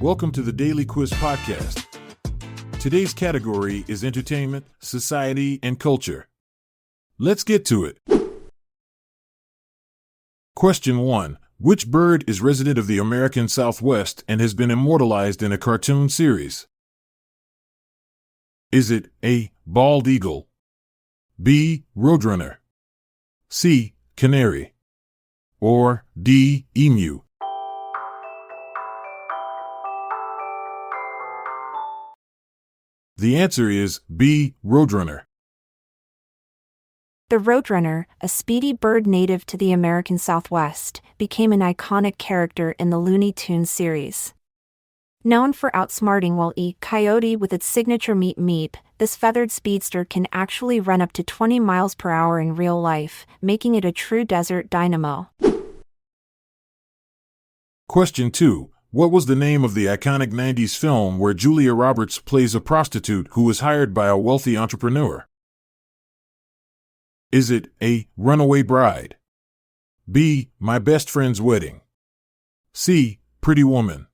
Welcome to the Daily Quiz Podcast. Today's category is entertainment, society, and culture. Let's get to it. Question 1. Which bird is resident of the American Southwest and has been immortalized in a cartoon series? Is it A. Bald eagle, B. Roadrunner, C. Canary, or D. Emu? The answer is B. Roadrunner. The roadrunner, a speedy bird native to the American Southwest, became an iconic character in the Looney Tunes series. Known for outsmarting Wile E. Coyote with its signature meep meep, this feathered speedster can actually run up to 20 miles per hour in real life, making it a true desert dynamo. Question 2. What was the name of the iconic 90s film where Julia Roberts plays a prostitute who is hired by a wealthy entrepreneur? Is it A. Runaway Bride, B. My Best Friend's Wedding, C. Pretty Woman,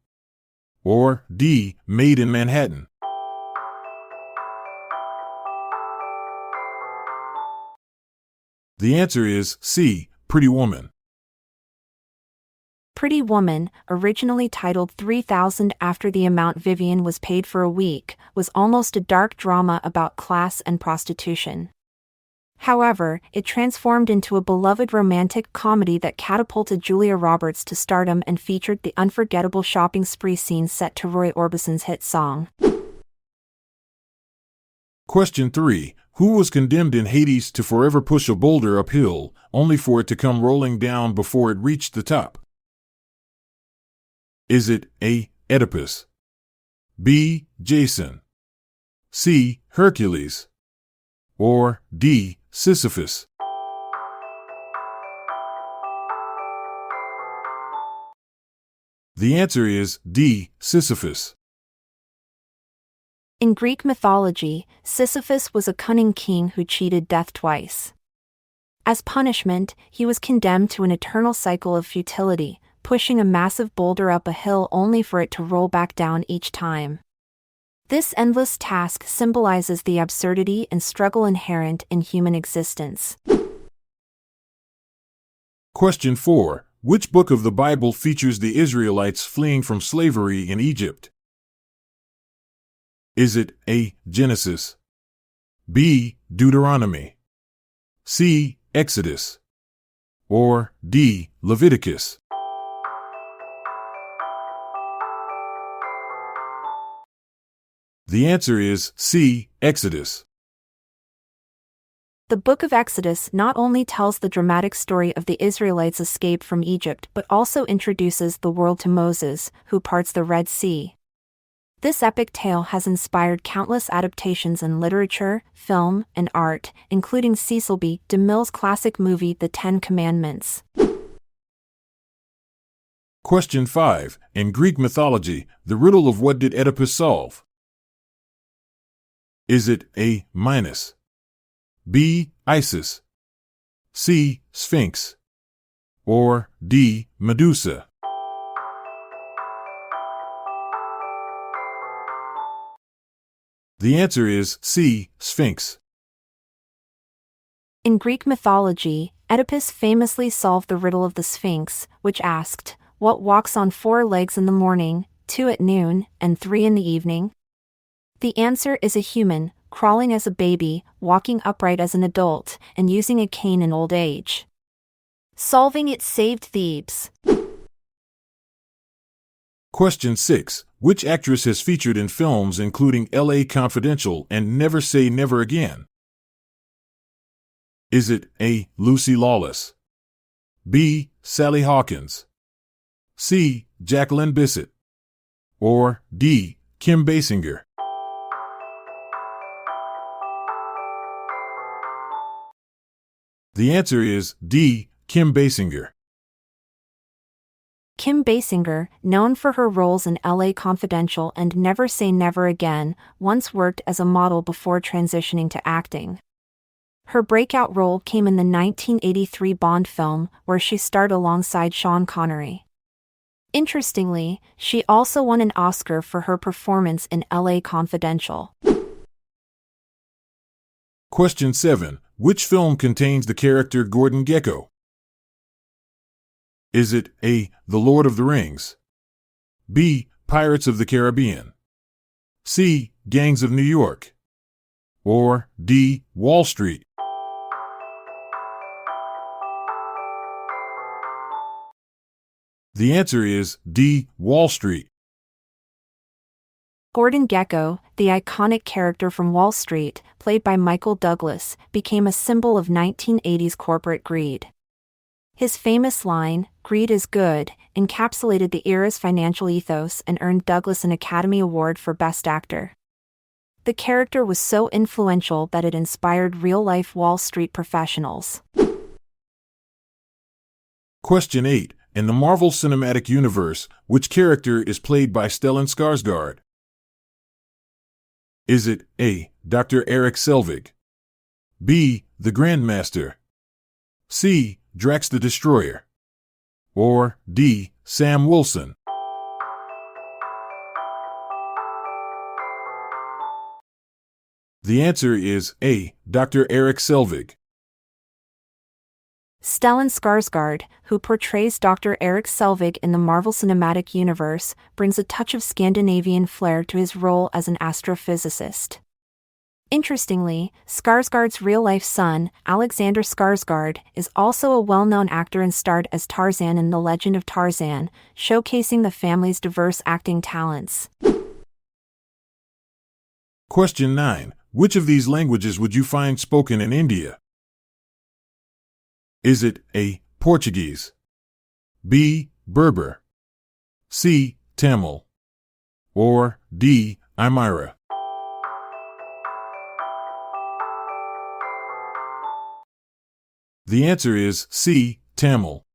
or D. Made in Manhattan? The answer is C. Pretty Woman. Pretty Woman, originally titled 3,000 after the amount Vivian was paid for a week, was almost a dark drama about class and prostitution. However, it transformed into a beloved romantic comedy that catapulted Julia Roberts to stardom and featured the unforgettable shopping spree scene set to Roy Orbison's hit song. Question 3. Who was condemned in Hades to forever push a boulder uphill, only for it to come rolling down before it reached the top? Is it A. Oedipus, B. Jason, C. Hercules, or D. Sisyphus? The answer is D. Sisyphus. In Greek mythology, Sisyphus was a cunning king who cheated death twice. As punishment, he was condemned to an eternal cycle of futility, pushing a massive boulder up a hill only for it to roll back down each time. This endless task symbolizes the absurdity and struggle inherent in human existence. Question 4. Which book of the Bible features the Israelites fleeing from slavery in Egypt? Is it A. Genesis, B. Deuteronomy, C. Exodus, or D. Leviticus? The answer is C. Exodus. The Book of Exodus not only tells the dramatic story of the Israelites' escape from Egypt but also introduces the world to Moses, who parts the Red Sea. This epic tale has inspired countless adaptations in literature, film, and art, including Cecil B. DeMille's classic movie The Ten Commandments. Question 5. In Greek mythology, the riddle of what did Oedipus solve? Is it A. Minos, B. Isis, C. Sphinx, or D. Medusa? The answer is C. Sphinx. In Greek mythology, Oedipus famously solved the riddle of the Sphinx, which asked, "What walks on 4 legs in the morning, 2 at noon, and 3 in the evening?" The answer is a human, crawling as a baby, walking upright as an adult, and using a cane in old age. Solving it saved Thebes. Question 6. Which actress has featured in films including L.A. Confidential and Never Say Never Again? Is it A. Lucy Lawless, B. Sally Hawkins, C. Jacqueline Bisset, or D. Kim Basinger? The answer is D. Kim Basinger. Kim Basinger, known for her roles in L.A. Confidential and Never Say Never Again, once worked as a model before transitioning to acting. Her breakout role came in the 1983 Bond film, where she starred alongside Sean Connery. Interestingly, she also won an Oscar for her performance in LA Confidential. Question 7. Which film contains the character Gordon Gekko? Is it A. The Lord of the Rings, B. Pirates of the Caribbean, C. Gangs of New York, or D. Wall Street? The answer is D. Wall Street. Gordon Gekko, the iconic character from Wall Street, played by Michael Douglas, became a symbol of 1980s corporate greed. His famous line, "Greed is good," encapsulated the era's financial ethos and earned Douglas an Academy Award for Best Actor. The character was so influential that it inspired real-life Wall Street professionals. Question 8. In the Marvel Cinematic Universe, which character is played by Stellan Skarsgård? Is it A. Dr. Erik Selvig, B. The Grandmaster, C. Drax the Destroyer, or D. Sam Wilson? The answer is A. Dr. Erik Selvig. Stellan Skarsgård, who portrays Dr. Erik Selvig in the Marvel Cinematic Universe, brings a touch of Scandinavian flair to his role as an astrophysicist. Interestingly, Skarsgård's real-life son, Alexander Skarsgård, is also a well-known actor and starred as Tarzan in The Legend of Tarzan, showcasing the family's diverse acting talents. Question 9. Which of these languages would you find spoken in India? Is it A. Portuguese, B. Berber, C. Tamil, or D. Aymara? The answer is C. Tamil.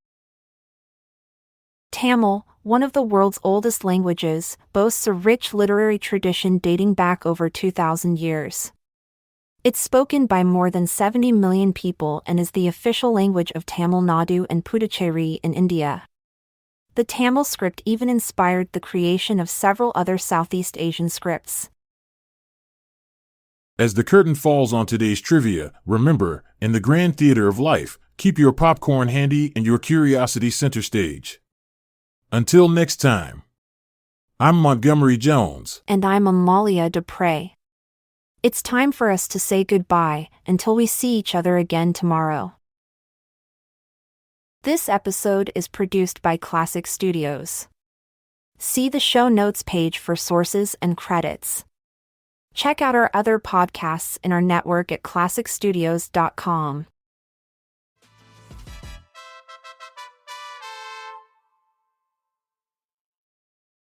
Tamil, one of the world's oldest languages, boasts a rich literary tradition dating back over 2,000 years. It's spoken by more than 70 million people and is the official language of Tamil Nadu and Puducherry in India. The Tamil script even inspired the creation of several other Southeast Asian scripts. As the curtain falls on today's trivia, remember, in the grand theater of life, keep your popcorn handy and your curiosity center stage. Until next time, I'm Montgomery Jones. And I'm Amalia Dupre. It's time for us to say goodbye until we see each other again tomorrow. This episode is produced by Classic Studios. See the show notes page for sources and credits. Check out our other podcasts in our network at classicstudios.com.